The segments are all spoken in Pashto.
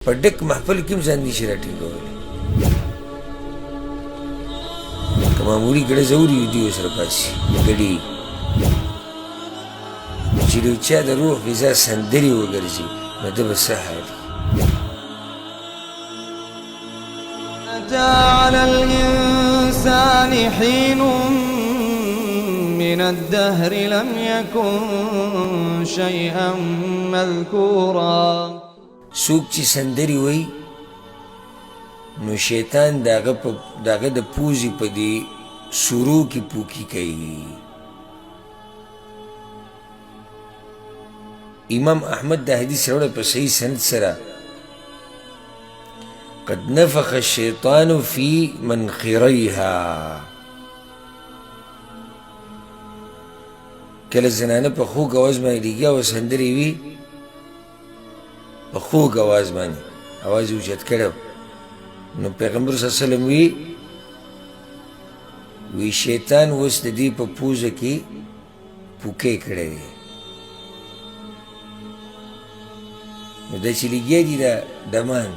په ډک محفل کې هم ځان نشي راټینګولی. که معمولي ګړه ځوري وي دوی ورسره پاسي ګډي چې د چا د روح غذا سندرې وګرځي نو ده به څه حالي. أتى على الإنسان حين من الدهر لم يكن شيئا مذكورا. څوک چې سندرې وایي نو شیطان داغه د پوزې په دې سورو کې پوکي کوي. امام احمد دا حدیث راوړی په صحیح سند سره قد نفخ الشیطان فی منخریها. کله زنانه په خوږ اواز باندې لګیا او سندرې وي په خوږ اواز باندې اواز یې اوچت کړی نو پیغمبر صلی الله علیه وسلم وی شیطان اوس د دې په پوزه کې پوکې کړی دی. نو دا چې لګیا دي دا دمان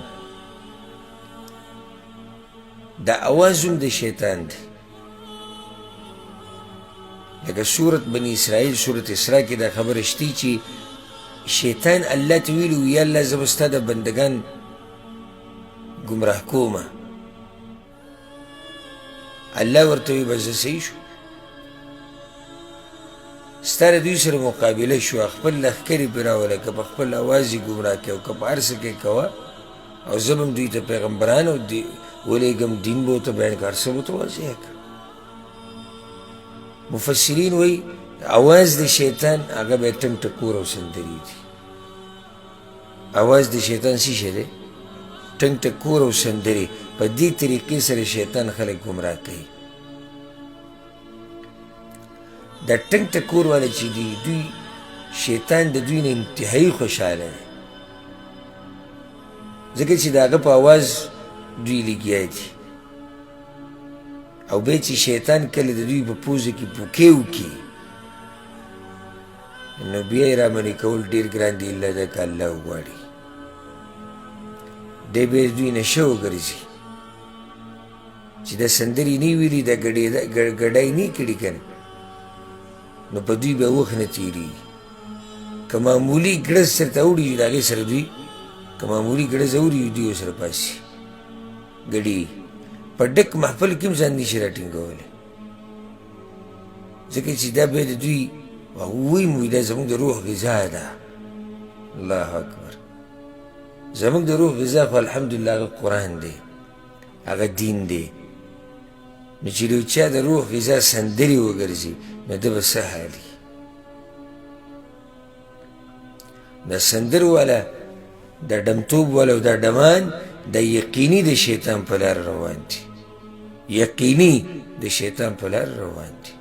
دا اواز هم د شیطان دی. لکه سورت بني اسرائیل سورت اسراء کې دا خبره شته چې شیطان الله ته ویلي و یا الله زه به ستا د بندګان گمراه کومه. الله ورته وی بس زه صحیح شو ستا د دوی سره مقابله شو خپل لښکرې پرې راوله که په خپل اواز یې ګمراه کړې او که په هر څه کې کوه او زه به هم دوی ته پیغمبران ولېږم دین به ورته بیان کړه هر څه به ورته واضح کړه. مفسرین وایي اواز د شیطان هغه به یې ټنګ ټکور او سندرې دي. اواز د شیطان څه شی دی؟ ټنګ ټکور او سندرې. په دې طریقې سره شیطان خلک ګمراه کوي. دا ټنګ ټکور والا چې دي دوی شیطان د دوی نه انتهایي خوشحاله دی ځکه چې د هغه په اواز دوی لګیا دي او بیا چې شیطان کله د دوی په پوزه کې پوکې وکړي نو بیا یې رامنې کول ډېر ګران دي الا ده که الله وغواړي. دی بیا دوی نشه وګرځي چې دا سندرې نه ویلي دا ګډای نه کړي که نه نو په دوی به وخت نه تېرېږي. که معمولي ګړز سرته اوړي د هغې سره دوی که معمولي ګړز اوري دوی ورسره پاسي ګډي په ډک محفل کې هم ځان نشي راټینګولی ځکه چې دا بیا د دوی وایي مو دا زموږ د روح غذا ده. الله اکبر. زموږ د روح غذا خو الحمدلله هغه قرآن دی هغه دین دی. نو چې د چا د روح غذا سندرې وګرځي نو ده به څه حالي. دا سندر والا دا ډمتوب والا او دا ډمان دا یقیني د شیطان په لار روان دي. یقیني د شیطان په لار روان دي.